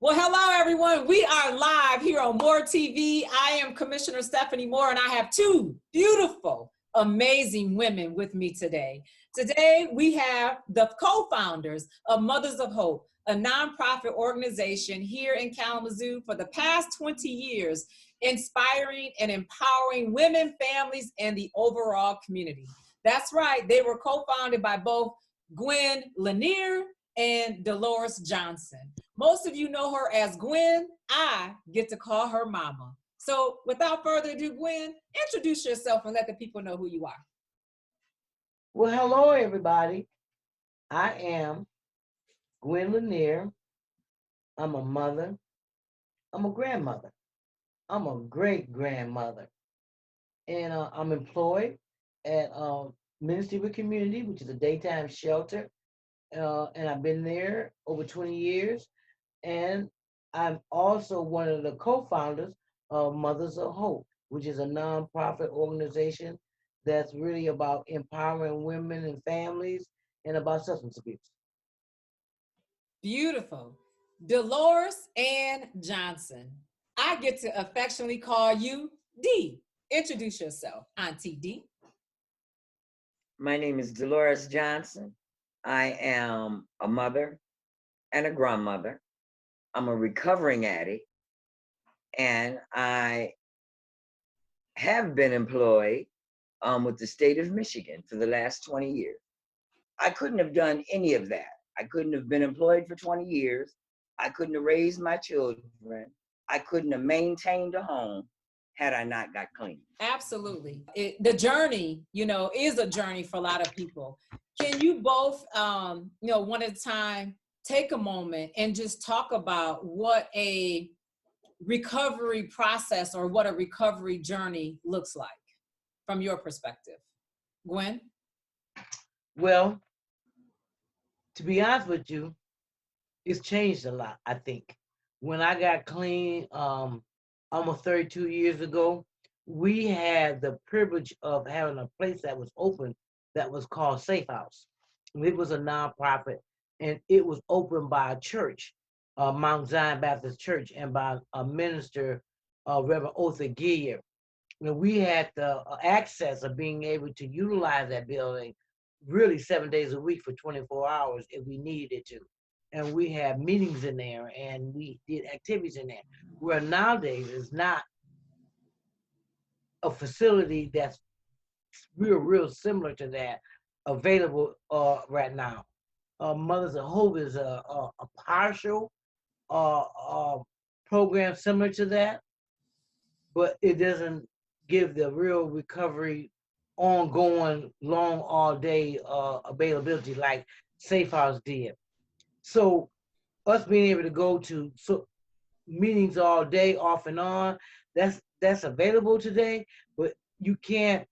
Well, hello, everyone. We are live here on MOOReTV. I am Commissioner Stephanie Moore, and I have two beautiful, amazing women with me today. Today, we have the co-founders of Mothers of Hope, a nonprofit organization here in Kalamazoo for the past 20 years, inspiring and empowering women, families, and the overall community. That's right. They were co-founded by both Gwen Lanier and Delores Johnson. Most of you know her as Gwen. I get to call her Mama. So without further ado, Gwen, introduce yourself and let the people know who you are. Well, hello, everybody. I am Gwen Lanier. I'm a mother. I'm a grandmother. I'm a great-grandmother. And I'm employed at Ministry of Community, which is a daytime shelter. And I've been there over 20 years. And I'm also one of the co-founders of Mothers of Hope, which is a nonprofit organization that's really about empowering women and families and about substance abuse. Beautiful. Delores Ann Johnson. I get to affectionately call you D. Introduce yourself, Auntie D. My name is Delores Johnson. I am a mother and a grandmother. I'm a recovering addict, and I have been employed with the state of Michigan for the last 20 years. I couldn't have done any of that. I couldn't have been employed for 20 years. I couldn't have raised my children. I couldn't have maintained a home had I not got clean. Absolutely. The journey, is a journey for a lot of people. Can you both, one at a time, take a moment and just talk about what a recovery process or what a recovery journey looks like from your perspective? Gwen? Well, to be honest with you, it's changed a lot, I think. When I got clean almost 32 years ago, we had the privilege of having a place that was open that was called Safe House. It was a nonprofit, and it was opened by a church, Mount Zion Baptist Church, and by a minister, Reverend Otha Gilliard. And we had the access of being able to utilize that building really 7 days a week for 24 hours if we needed to. And we had meetings in there, and we did activities in there. Where nowadays is not a facility that's real similar to that available right now. Mothers of Hope is a partial program similar to that, but it doesn't give the real recovery ongoing long all day availability like Safe House did. So us being able to go to meetings all day off and on, that's available today, but you can't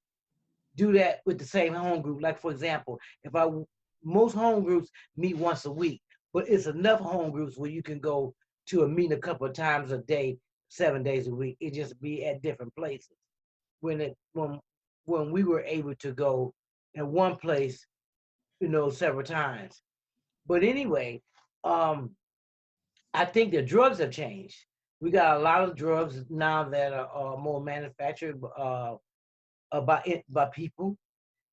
do that with the same home group. Like, for example, most home groups meet once a week, but it's enough home groups where you can go to a meeting a couple of times a day, 7 days a week. It just be at different places. When we were able to go in one place, several times. But anyway, I think the drugs have changed. We got a lot of drugs now that are more manufactured by people.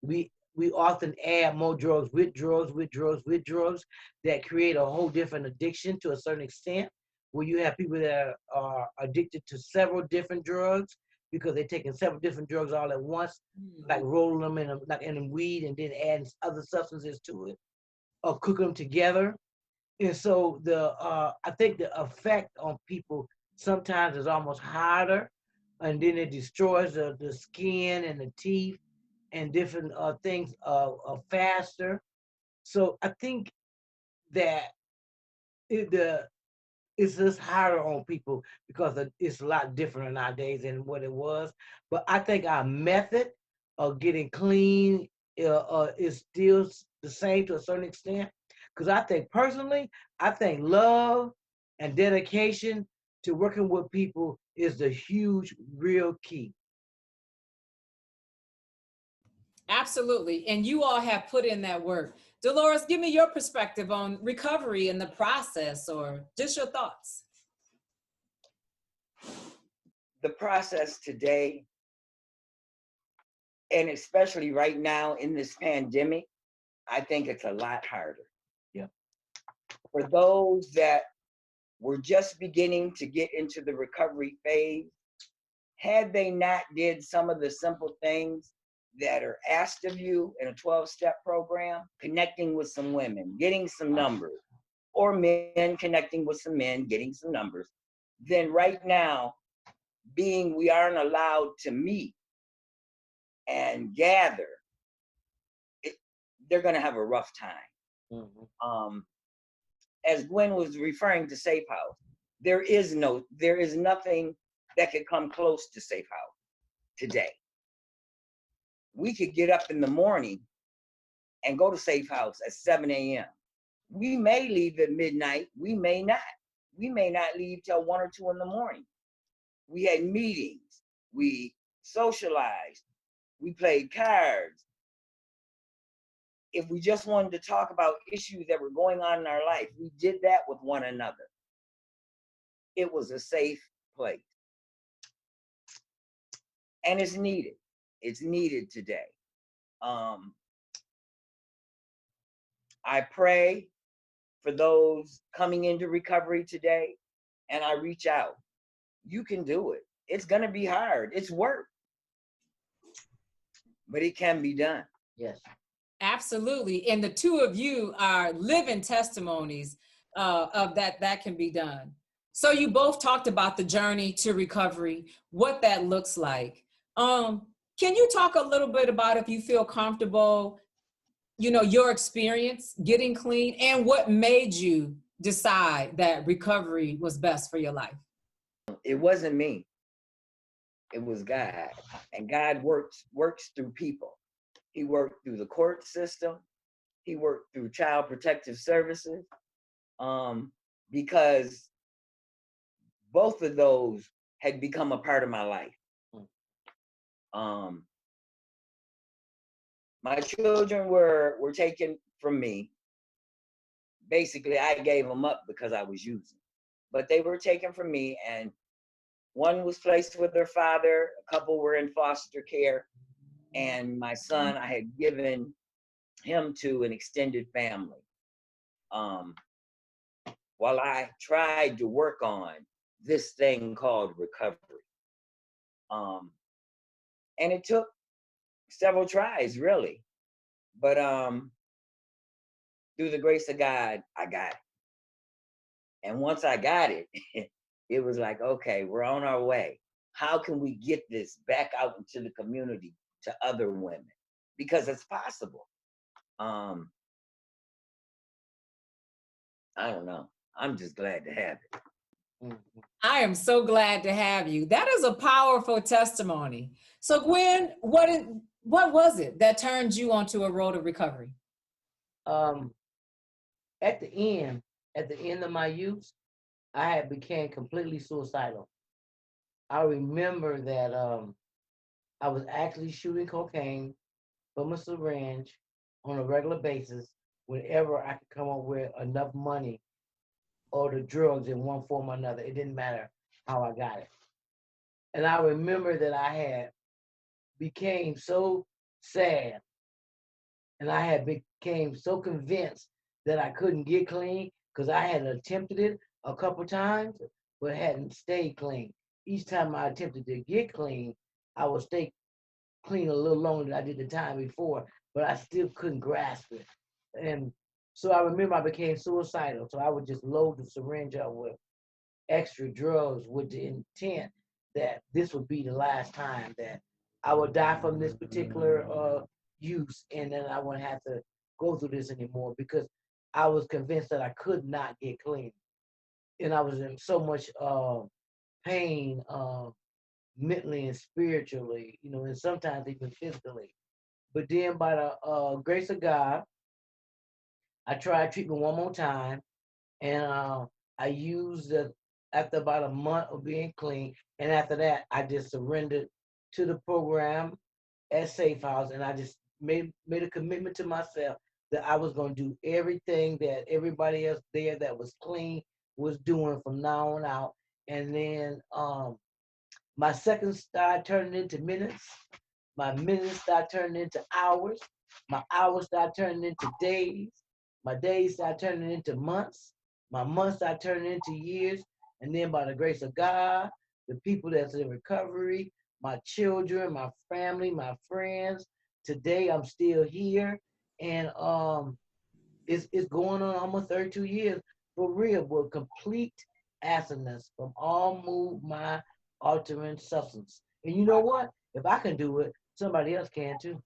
We often add more drugs with drugs that create a whole different addiction to a certain extent, where you have people that are addicted to several different drugs because they're taking several different drugs all at once, like rolling them in a weed and then adding other substances to it, or cooking them together. And so I think the effect on people sometimes is almost harder, and then it destroys the skin and the teeth and different things faster. So I think that it's just harder on people because it's a lot different nowadays than what it was. But I think our method of getting clean is still the same to a certain extent. Because I think personally, love and dedication to working with people is the huge, real key. Absolutely. And you all have put in that work. Delores, give me your perspective on recovery and the process, or just your thoughts. the process today, and especially right now in this pandemic, I think it's a lot harder. Yeah. For those that were just beginning to get into the recovery phase, had they not did some of the simple things that are asked of you in a 12-step program, connecting with some women, getting some numbers, or men connecting with some men, getting some numbers, then right now, being we aren't allowed to meet and gather, they're going to have a rough time. Mm-hmm. As Gwen was referring to Safe House, there is nothing that could come close to Safe House today. We could get up in the morning and go to Safe House at 7 a.m. We may leave at midnight. We may not. We may not leave till 1 or 2 in the morning. We had meetings. We socialized. We played cards. If we just wanted to talk about issues that were going on in our life, we did that with one another. It was a safe place. And it's needed. It's needed today. I pray for those coming into recovery today, and I reach out. You can do it. It's going to be hard. It's work, but it can be done. Yes. Absolutely. And the two of you are living testimonies of that can be done. So you both talked about the journey to recovery, what that looks like. Can you talk a little bit about, if you feel comfortable, your experience getting clean and what made you decide that recovery was best for your life? It wasn't me. It was God. And God works through people. He worked through the court system. He worked through Child Protective Services, because both of those had become a part of my life. My children were taken from me. Basically, I gave them up because I was using. But they were taken from me, and one was placed with their father. A couple were in foster care. And my son, I had given him to an extended family. While I tried to work on this thing called recovery. And it took several tries, really. But through the grace of God, I got it. And once I got it, it was like, okay, we're on our way. How can we get this back out into the community to other women? Because it's possible. I don't know. I'm just glad to have it. Mm-hmm. I am so glad to have you. That is a powerful testimony. So Gwen, what was it that turned you onto a road of recovery? At the end of my youth, I had became completely suicidal. I remember that I was actually shooting cocaine from a syringe on a regular basis whenever I could come up with enough money or the drugs in one form or another. It didn't matter how I got it. And I remember that I had became so sad and I had became so convinced that I couldn't get clean because I had attempted it a couple times but hadn't stayed clean. Each time I attempted to get clean, I would stay clean a little longer than I did the time before, but I still couldn't grasp it. And so I remember I became suicidal. So I would just load the syringe up with extra drugs with the intent that this would be the last time that I would die from this particular use, and then I wouldn't have to go through this anymore because I was convinced that I could not get clean. And I was in so much pain mentally and spiritually, and sometimes even physically. But then by the grace of God, I tried treatment one more time, and I used after about a month of being clean, and after that, I just surrendered to the program at Safe House, and I just made a commitment to myself that I was going to do everything that everybody else there that was clean was doing from now on out. And then My seconds start turning into minutes. My minutes start turning into hours. My hours start turning into days. My days start turning into months. My months start turning into years. And then by the grace of God, the people that's in recovery, my children, my family, my friends, today I'm still here. And it's going on almost 32 years for real, with complete abstinence from all move, mind, altering substance. And you know what? If I can do it, somebody else can too.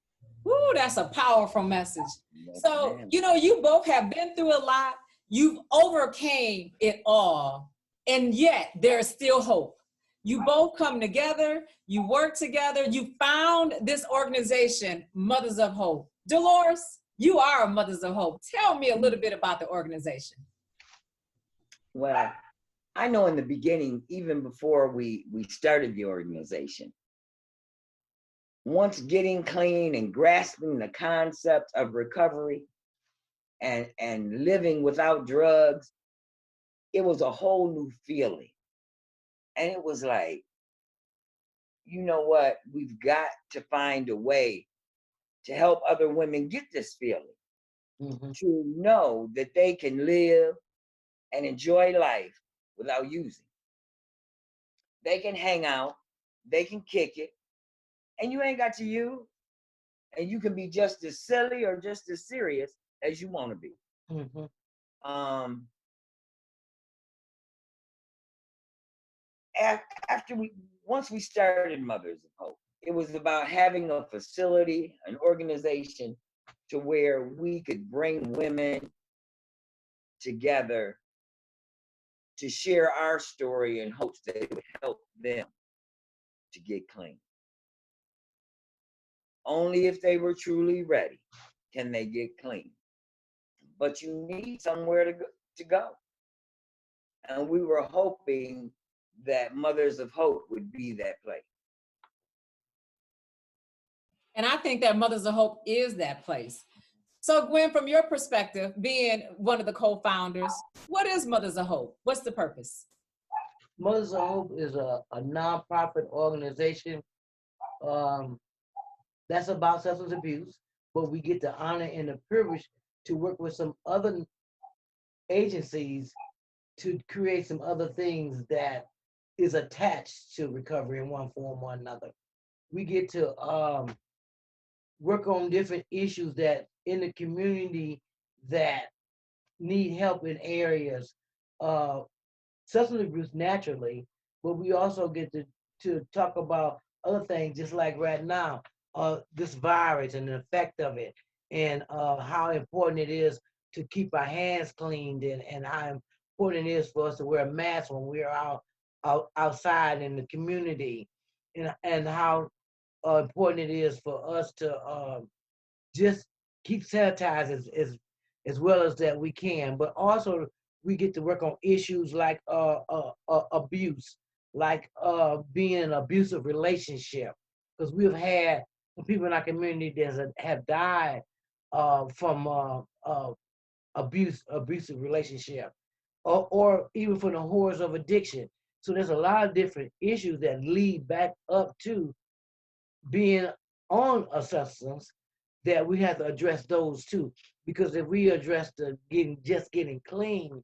Woo, that's a powerful message. Yes, So, ma'am. you know, you both have been through a lot. You've overcame it all, and yet there's still hope. You both come together, you work together, you found this organization, Mothers of Hope. Delores, you are a Mothers of Hope. Tell me a little bit about the organization. Well, I know in the beginning, even before we started the organization, once getting clean and grasping the concept of recovery and living without drugs, it was a whole new feeling. And it was like, you know what? We've got to find a way to help other women get this feeling, to know that they can live and enjoy life without using. They can hang out, they can kick it, and you ain't got to use. And you can be just as silly or just as serious as you want to be. Um, once we started Mothers of Hope, it was about having a facility, an organization, to where we could bring women together to share our story in hopes that it would help them to get clean. Only if they were truly ready can they get clean. But you need somewhere to go. And we were hoping that Mothers of Hope would be that place. And I think that Mothers of Hope is that place. So Gwen, from your perspective, being one of the co-founders, what is Mothers of Hope? What's the purpose? Mothers of Hope is a nonprofit organization that's about substance abuse, but we get the honor and the privilege to work with some other agencies to create some other things that is attached to recovery in one form or another. We get to work on different issues that in the community that need help in areas of substance abuse naturally, but we also get to talk about other things, just like right now, this virus and the effect of it, and how important it is to keep our hands cleaned, and how important it is for us to wear a mask when we're outside in the community, and how important it is for us to just keep sanitized as well as that we can. But also we get to work on issues like abuse, like being in an abusive relationship, because we've had some people in our community that have died from abusive relationship, or even from the horrors of addiction. So there's a lot of different issues that lead back up to being on a substance, that we have to address those too. Because if we address the getting clean,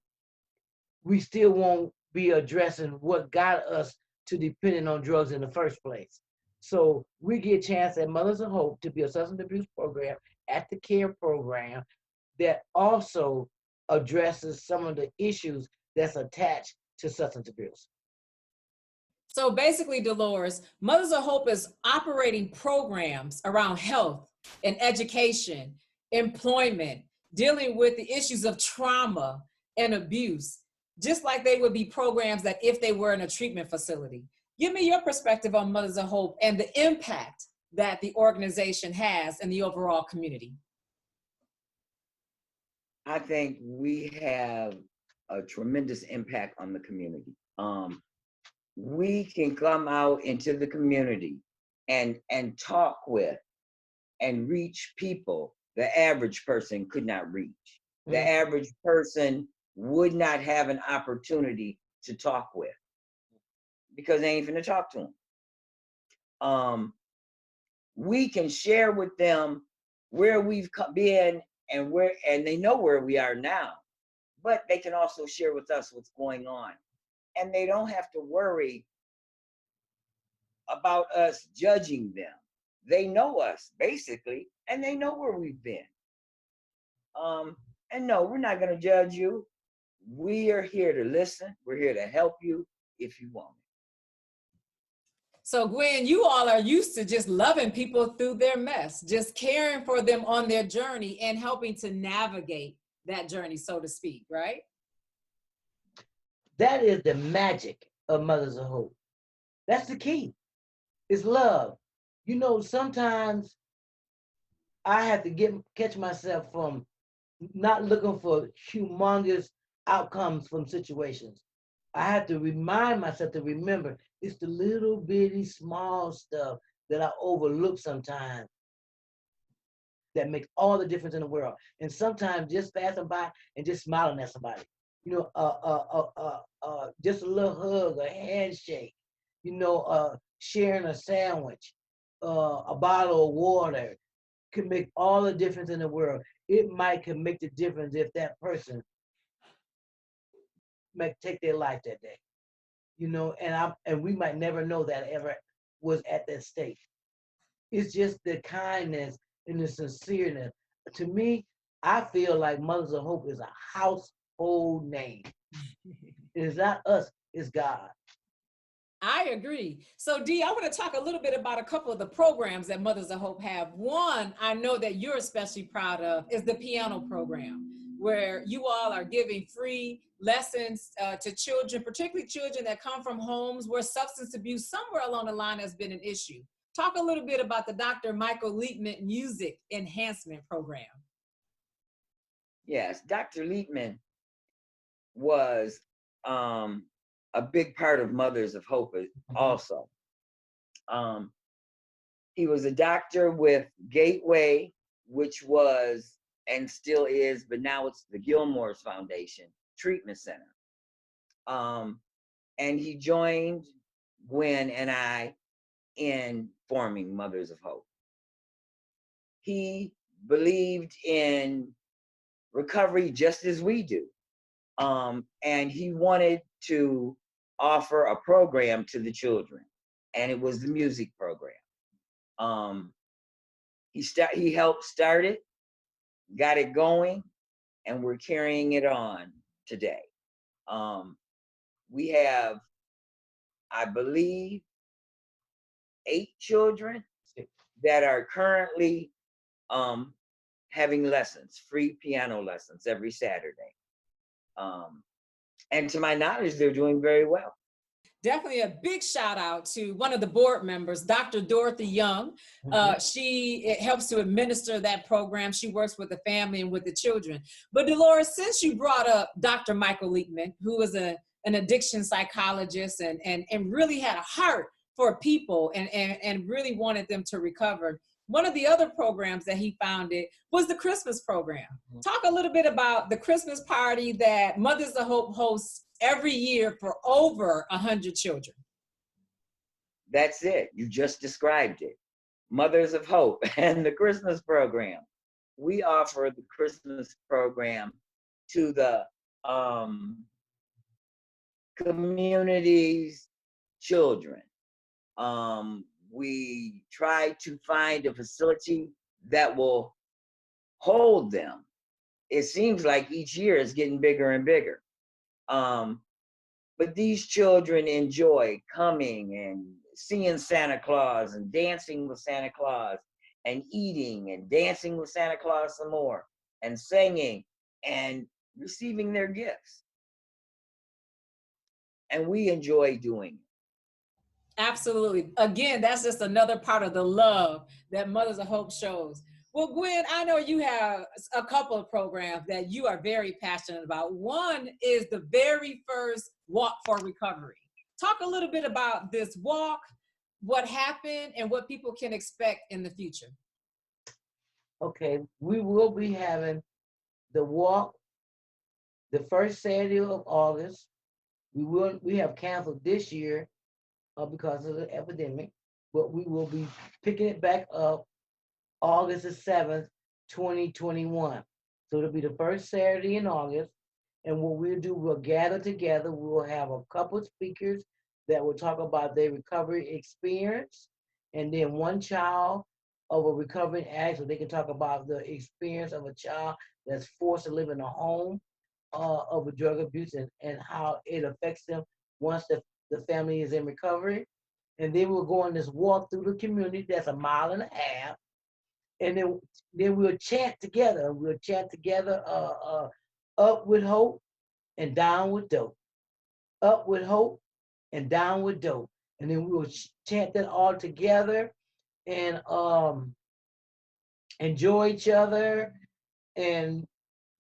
we still won't be addressing what got us to depending on drugs in the first place. So we get a chance at Mothers of Hope to be a substance abuse program at the care program that also addresses some of the issues that's attached to substance abuse. So basically, Delores, Mothers of Hope is operating programs around health and education, employment, dealing with the issues of trauma and abuse, just like they would be programs that if they were in a treatment facility. Give me your perspective on Mothers of Hope and the impact that the organization has in the overall community. I think we have a tremendous impact on the community. We can come out into the community and talk with and reach people the average person could not reach. The average person would not have an opportunity to talk with because they ain't finna talk to them. we can share with them where we've been and they know where we are now, but they can also share with us what's going on. And they don't have to worry about us judging them. They know us basically, and they know where we've been. And no, we're not going to judge you. We are here to listen. We're here to help you if you want it. So Gwen, you all are used to just loving people through their mess, just caring for them on their journey and helping to navigate that journey, so to speak, right? That is the magic of Mothers of Hope. That's the key. It's love. You know, sometimes I have to catch myself from not looking for humongous outcomes from situations. I have to remind myself to remember it's the little bitty small stuff that I overlook sometimes that makes all the difference in the world. And sometimes just passing by and just smiling at somebody, you know, just a little hug, a handshake, you know, sharing a sandwich, a bottle of water can make all the difference in the world. It can make the difference if that person might take their life that day, you know, and we might never know that ever was at that state. It's just the kindness and the sincereness. To me, I feel like Mothers of Hope is a household name. It is not us, it's God. I agree. So Dee, I want to talk a little bit about a couple of the programs that Mothers of Hope have. One, I know that you're especially proud of is the piano program, where you all are giving free lessons to children, particularly children that come from homes where substance abuse somewhere along the line has been an issue. Talk a little bit about the Dr. Michael Liebman Music Enhancement Program. Yes, Dr. Liebman was a big part of Mothers of Hope also. He was a doctor with Gateway, which was and still is, but now it's the Gilmore's Foundation Treatment Center. And he joined Gwen and I in forming Mothers of Hope. He believed in recovery just as we do. And he wanted to offer a program to the children, and it was the music program. He helped start it, got it going, and we're carrying it on today. We have, I believe, 8 children that are currently having lessons, free piano lessons every Saturday. And to my knowledge, they're doing very well. Definitely a big shout out to one of the board members, Dr. Dorothy Young. She helps to administer that program. She works with the family and with the children. But Delores, since you brought up Dr. Michael Liebman, who was an addiction psychologist and really had a heart for people and really wanted them to recover, one of the other programs that he founded was the Christmas program. Talk a little bit about the Christmas party that Mothers of Hope hosts every year for over 100 children. That's it. You just described it. Mothers of Hope and the Christmas program. We offer the Christmas program to the community's children. We try to find a facility that will hold them. It seems like each year is getting bigger and bigger. But these children enjoy coming and seeing Santa Claus and dancing with Santa Claus and eating and dancing with Santa Claus some more and singing and receiving their gifts. And we enjoy doing it. Absolutely. Again, that's just another part of the love that Mothers of Hope shows. Well, Gwen, I know you have a couple of programs that you are very passionate about. One is the very first Walk for Recovery. Talk a little bit about this walk, what happened, and what people can expect in the future. Okay, we will be having the walk the first Saturday of August. We have canceled this year because of the epidemic. but we will be picking it back up August the 7th, 2021. So it'll be the first Saturday in August. And what we'll do, we'll gather together. We'll have a couple of speakers that will talk about their recovery experience, and then one child of a recovering addict, so they can talk about the experience of a child that's forced to live in a home of a drug abuse, and how it affects them once the family is in recovery. And then we'll go on this walk through the community that's a mile and a half, and then we'll chant together. We'll chant together, up with hope and down with dope. Up with hope and down with dope. And then we'll chant that all together, and enjoy each other, and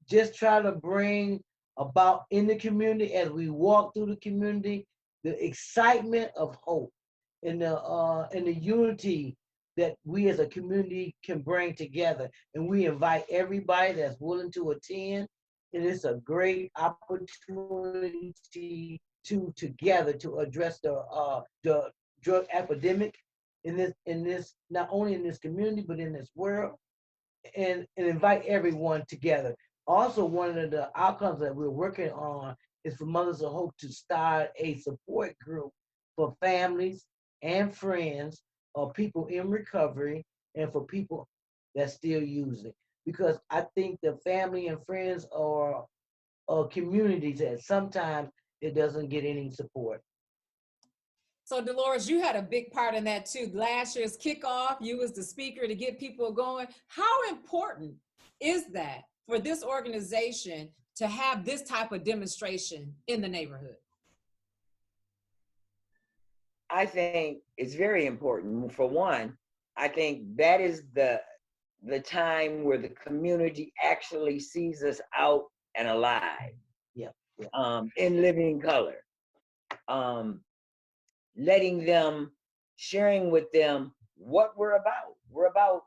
just try to bring about in the community, as we walk through the community, the excitement of hope, and the unity that we as a community can bring together. And we invite everybody that's willing to attend. And it's a great opportunity to together to address the drug epidemic in this not only in this community but in this world, and invite everyone together. Also, one of the outcomes that we're working on is for Mothers of Hope to start a support group for families and friends of people in recovery, and for people that still using. Because I think the family and friends are communities that sometimes it doesn't get any support. So Delores, you had a big part in that too. Last year's kickoff, you was the speaker to get people going. How important is that for this organization to have this type of demonstration in the neighborhood? I think it's very important. For one, I think that is the time where the community actually sees us out and alive. Yeah. In living color. Letting them, sharing with them what we're about. We're about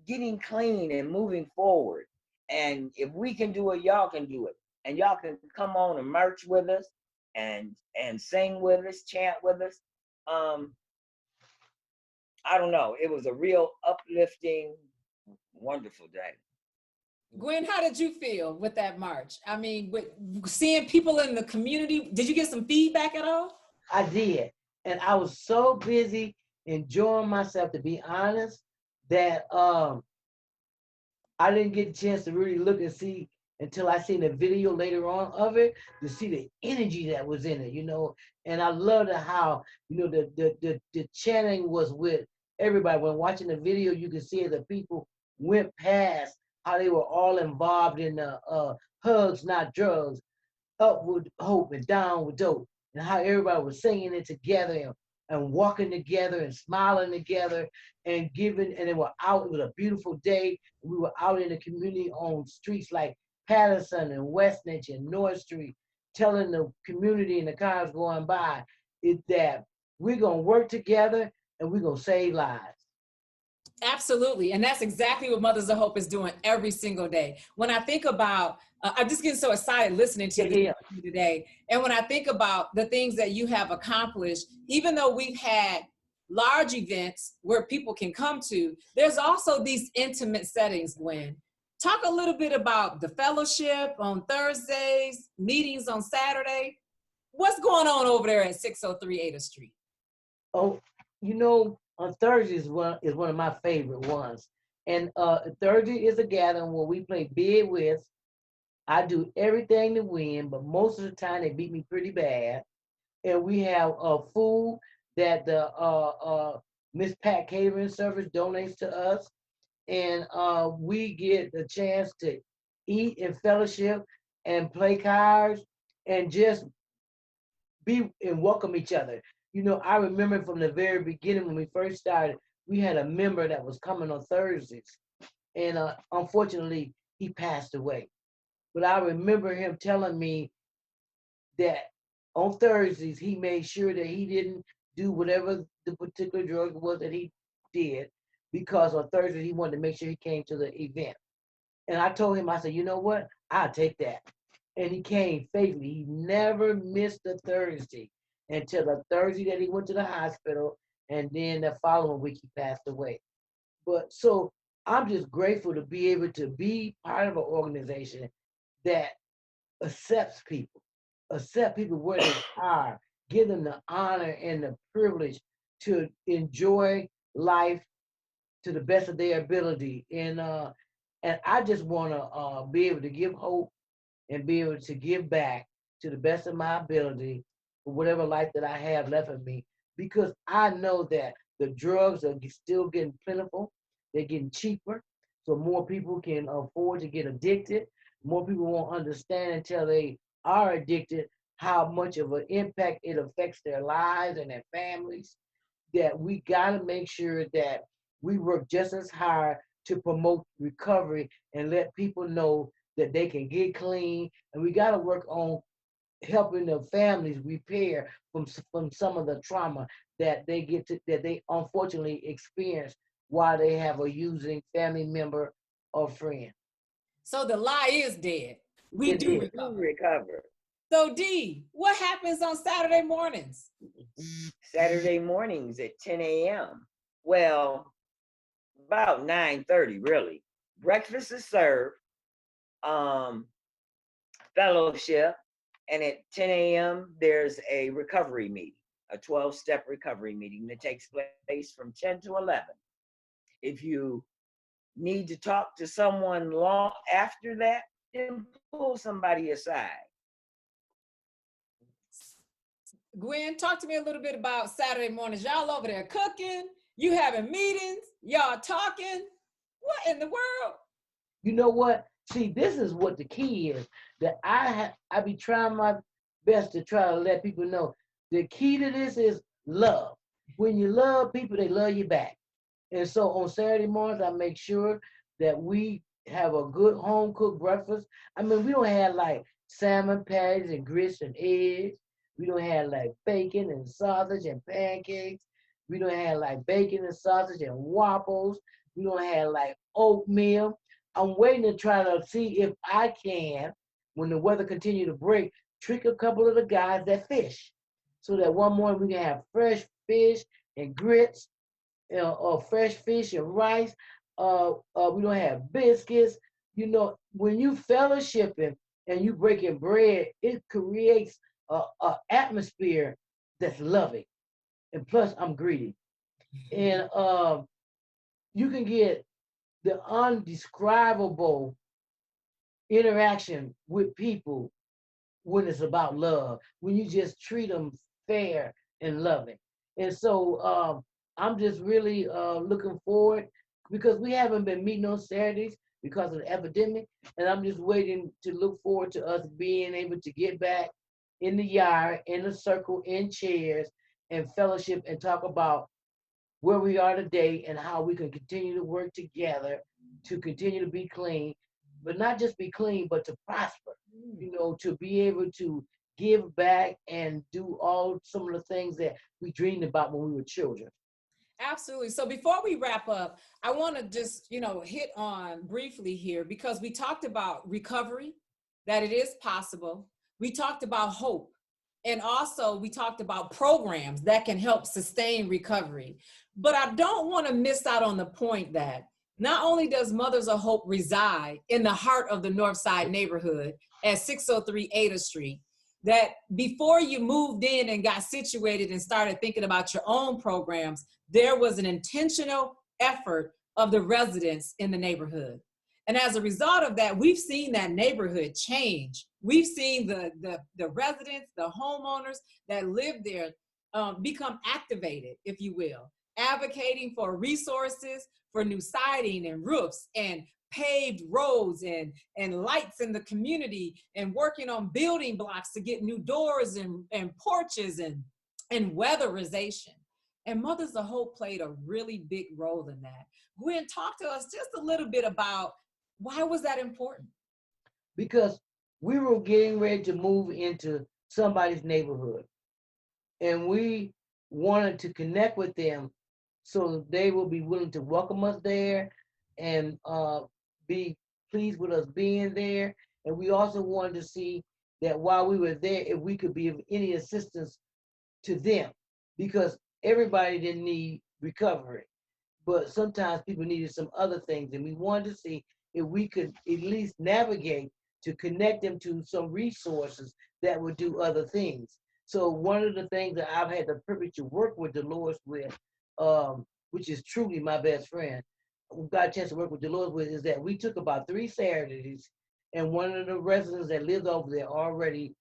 getting clean and moving forward. And if we can do it, y'all can do it. And y'all can come on and march with us and sing with us, chant with us. I don't know. It was a real uplifting, wonderful day. Gwen, how did you feel with that march? I mean, with seeing people in the community, did you get some feedback at all? I did. And I was so busy enjoying myself, to be honest, that I didn't get a chance to really look and see until I seen the video later on of it, to see the energy that was in it, And I loved how, the chanting was with everybody. When watching the video, you could see the people went past how they were all involved in the hugs, not drugs, up with hope and down with dope, and how everybody was singing it together, and walking together and smiling together and giving. And they were out. It was a beautiful day. We were out in the community on streets like Patterson and Westnich and North Street, telling the community and the cars going by that we're going to work together and we're going to save lives. Absolutely. And that's exactly what Mothers of Hope is doing every single day. When I think about, I'm just getting so excited listening to this today. And when I think about the things that you have accomplished, even though we've had large events where people can come to, there's also these intimate settings, Gwen. Talk a little bit about the fellowship on Thursdays, meetings on Saturday. What's going on over there at 603 8th Street? Oh, on Thursdays is one of my favorite ones. And Thursday is a gathering where we play bid with. I do everything to win, but most of the time they beat me pretty bad. And we have food that the Miss Pat Catering Service donates to us. And we get the chance to eat and fellowship and play cards and just be and welcome each other. I remember from the very beginning when we first started, we had a member that was coming on Thursdays, and unfortunately he passed away. But I remember him telling me that on Thursdays he made sure that he didn't do whatever the particular drug was that he did, because on Thursday he wanted to make sure he came to the event. And I told him, I said, you know what? I'll take that. And he came faithfully. He never missed a Thursday until the Thursday that he went to the hospital. and then the following week he passed away. But so I'm just grateful to be able to be part of an organization that accept people where they are, give them the honor and the privilege to enjoy life to the best of their ability. And I just want to be able to give hope and be able to give back to the best of my ability for whatever life that I have left of me, because I know that the drugs are still getting plentiful. They're getting cheaper, so more people can afford to get addicted. More people won't understand until they are addicted how much of an impact it affects their lives and their families. That we got to make sure that we work just as hard to promote recovery and let people know that they can get clean. And we got to work on helping the families repair from some of the trauma that they unfortunately experience while they have a using family member or friend. So the lie is dead. We It do is. recover. Recover. So D, what happens on Saturday mornings? Saturday mornings at 10 a.m. Well, about 9:30, really. Breakfast is served, fellowship, and at 10 a.m. there's a recovery meeting, a 12-step recovery meeting that takes place from 10 to 11. If you need to talk to someone long after that, then pull somebody aside. Gwen, talk to me a little bit about Saturday mornings. Y'all over there cooking, you having meetings, y'all talking. What in the world? You know what? See, this is what the key is. That I be trying my best to try to let people know. The key to this is love. When you love people, they love you back. And so on Saturday mornings, I make sure that we have a good home cooked breakfast. I mean, we don't have like salmon patties and grits and eggs. We don't have like bacon and sausage and pancakes. We don't have like bacon and sausage and waffles. We don't have like oatmeal. I'm waiting to try to see if I can, when the weather continue to break, trick a couple of the guys that fish, so that one morning we can have fresh fish and grits, or fresh fish and rice. We don't have biscuits. You know, when you fellowshipping and you breaking bread, it creates a atmosphere that's loving. And plus, I'm greedy, and you can get the undescribable interaction with people when it's about love, when you just treat them fair and loving. And so I'm just really looking forward, because we haven't been meeting on Saturdays because of the epidemic. And I'm just waiting to look forward to us being able to get back in the yard, in a circle, in chairs, and fellowship and talk about where we are today and how we can continue to work together to continue to be clean, but not just be clean, but to prosper, you know, to be able to give back and do all some of the things that we dreamed about when we were children. Absolutely. So before we wrap up, I want to just, hit on briefly here, because we talked about recovery, that it is possible. We talked about hope. And also we talked about programs that can help sustain recovery. But I don't want to miss out on the point that not only does Mothers of Hope reside in the heart of the Northside neighborhood at 603 Ada Street, that before you moved in and got situated and started thinking about your own programs, there was an intentional effort of the residents in the neighborhood. And as a result of that, we've seen that neighborhood change. We've seen the residents, the homeowners that live there become activated, if you will, advocating for resources, for new siding and roofs and paved roads and lights in the community, and working on building blocks to get new doors and porches and weatherization. And Mothers of Hope played a really big role in that. Gwen, talk to us just a little bit about why was that important? Because we were getting ready to move into somebody's neighborhood, and we wanted to connect with them so they will be willing to welcome us there and be pleased with us being there. And we also wanted to see that while we were there, if we could be of any assistance to them, because everybody didn't need recovery, but sometimes people needed some other things, and we wanted to see if we could at least navigate to connect them to some resources that would do other things. So one of the things that I've had the privilege to work with Dolores with, which is truly my best friend, got a chance to work with Dolores with, is that we took about 3 Saturdays, and one of the residents that lived over there already,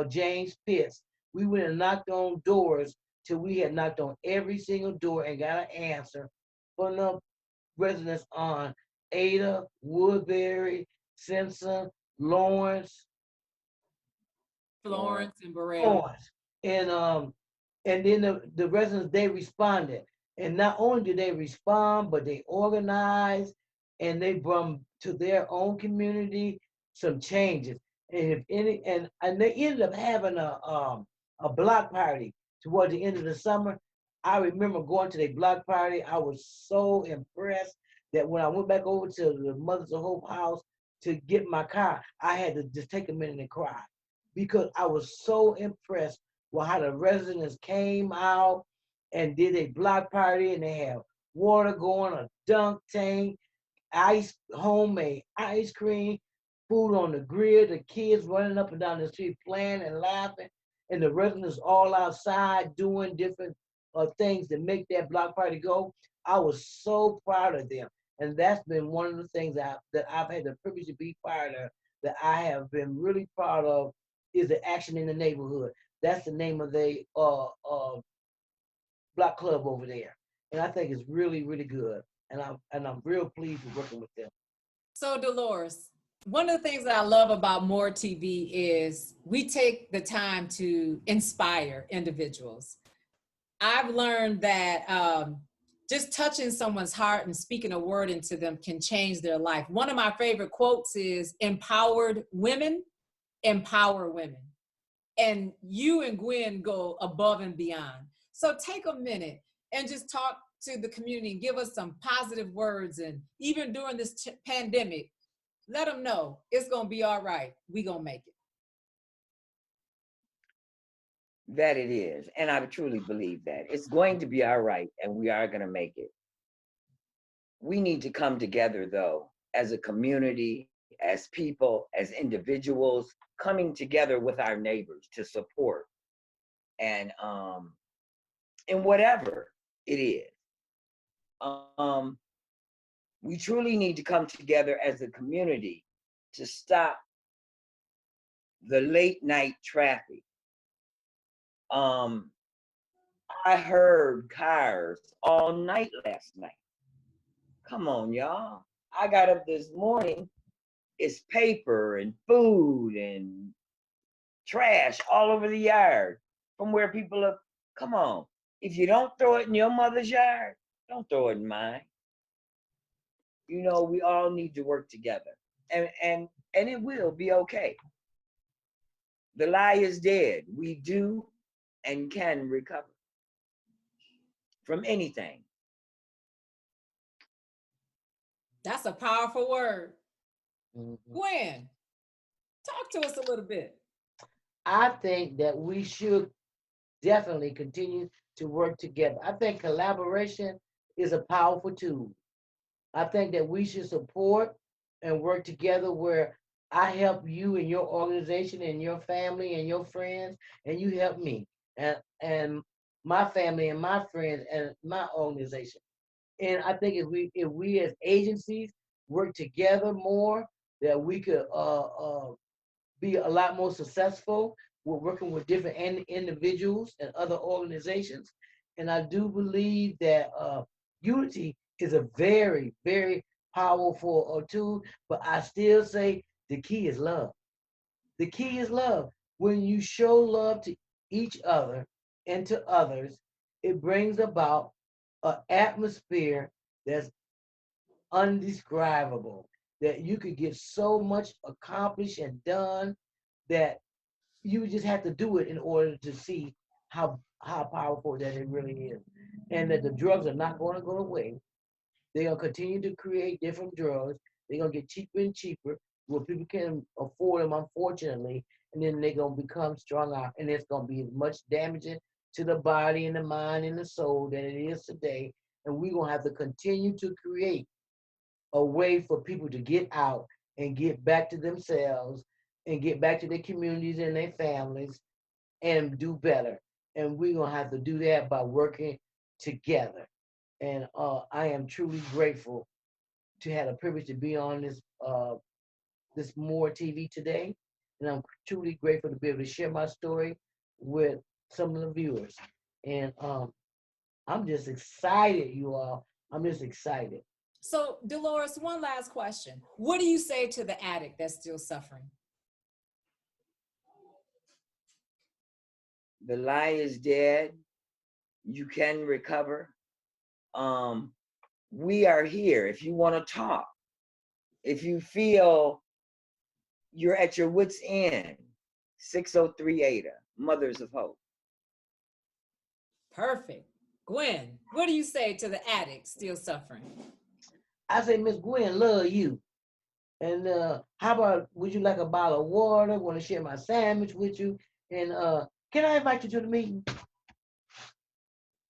James Pitts, we went and knocked on doors till we had knocked on every single door and got an answer from the residents on Ada, Woodbury, Simpson, Lawrence, Florence and Burrell. Florence. And then the residents, they responded. And not only did they respond, but they organized and they brought to their own community some changes. And if any, and they ended up having a block party toward the end of the summer. I remember going to their block party. I was so impressed that when I went back over to the Mothers of Hope house to get my car, I had to just take a minute and cry because I was so impressed with how the residents came out and did a block party, and they had water going, a dunk tank, homemade ice cream, food on the grill, the kids running up and down the street playing and laughing, and the residents all outside doing different things to make that block party go. I was so proud of them. And that's been one of the things that I've had the privilege to be part of, that I have been really proud of, is the Action in the Neighborhood. That's the name of the block club over there. And I think it's really, really good. And I'm real pleased with working with them. So Dolores, one of the things that I love about More TV is we take the time to inspire individuals. I've learned that just touching someone's heart and speaking a word into them can change their life. One of my favorite quotes is, empowered women empower women. And you and Gwen go above and beyond. So take a minute and just talk to the community and give us some positive words. And even during this pandemic, let them know it's going to be all right. We're going to make it. That it is. And I truly believe that. It's going to be all right, and we are going to make it. We need to come together, though, as a community, as people, as individuals, coming together with our neighbors to support and in whatever it is. We truly need to come together as a community to stop the late night traffic. I heard cars all night last night. Come on, y'all. I got up this morning, it's paper and food and trash all over the yard from where people are. Come on. If you don't throw it in your mother's yard, don't throw it in mine. You know, we all need to work together. And it will be okay. The lie is dead. We do and can recover from anything. That's a powerful word. Mm-hmm. Gwen, talk to us a little bit. I think that we should definitely continue to work together. I think collaboration is a powerful tool. I think that we should support and work together where I help you and your organization and your family and your friends, and you help me and my family and my friends and my organization. And I think if we as agencies work together more, that we could be a lot more successful. We're working with different individuals and other organizations. And I do believe that unity is a very, very powerful tool, but I still say the key is love. The key is love. When you show love to each other and to others, it brings about an atmosphere that's undescribable, that you could get so much accomplished and done that you just have to do it in order to see how powerful that it really is. And that the drugs are not going to go away. They're going to continue to create different drugs. They're going to get cheaper and cheaper where people can afford them, unfortunately. And then they're going to become strung out. And it's going to be as much damaging to the body and the mind and the soul than it is today. And we're going to have to continue to create a way for people to get out and get back to themselves and get back to their communities and their families and do better. And we're going to have to do that by working together. And I am truly grateful to have the privilege to be on this More TV today. And I'm truly grateful to be able to share my story with some of the viewers. And I'm just excited, you all. I'm just excited. So, Delores, one last question. What do you say to the addict that's still suffering? The lie is dead. You can recover. We are here if you want to talk. If you feel you're at your wit's end, 603 Ada, Mothers of Hope. Perfect. Gwen, what do you say to the addict still suffering? I say, Miss Gwen, love you. And how about, would you like a bottle of water? Want to share my sandwich with you? And can I invite you to the meeting?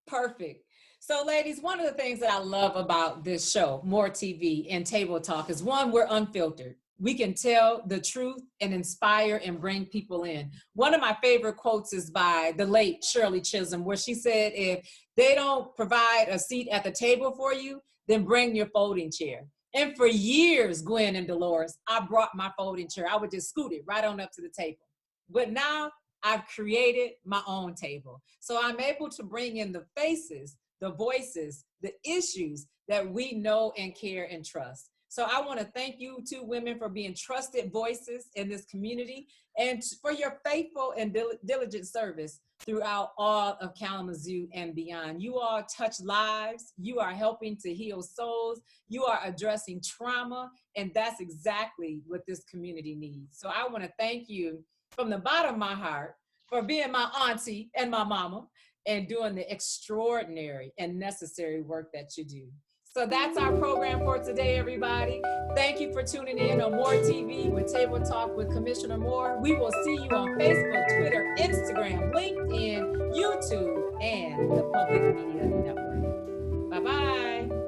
Perfect. So ladies, one of the things that I love about this show, More TV and Table Talk, is one, we're unfiltered. We can tell the truth and inspire and bring people in. One of my favorite quotes is by the late Shirley Chisholm, where she said, if they don't provide a seat at the table for you, then bring your folding chair. And for years, Gwen and Delores, I brought my folding chair. I would just scoot it right on up to the table. But now I've created my own table. So I'm able to bring in the faces, the voices, the issues that we know and care and trust. So I want to thank you two women for being trusted voices in this community and for your faithful and diligent service throughout all of Kalamazoo and beyond. You all touch lives. You are helping to heal souls. You are addressing trauma, and that's exactly what this community needs. So I want to thank you from the bottom of my heart for being my auntie and my mama and doing the extraordinary and necessary work that you do. So that's our program for today, everybody. Thank you for tuning in on More TV with Table Talk with Commissioner Moore. We will see you on Facebook, Twitter, Instagram, LinkedIn, YouTube, and the Public Media Network. Bye-bye.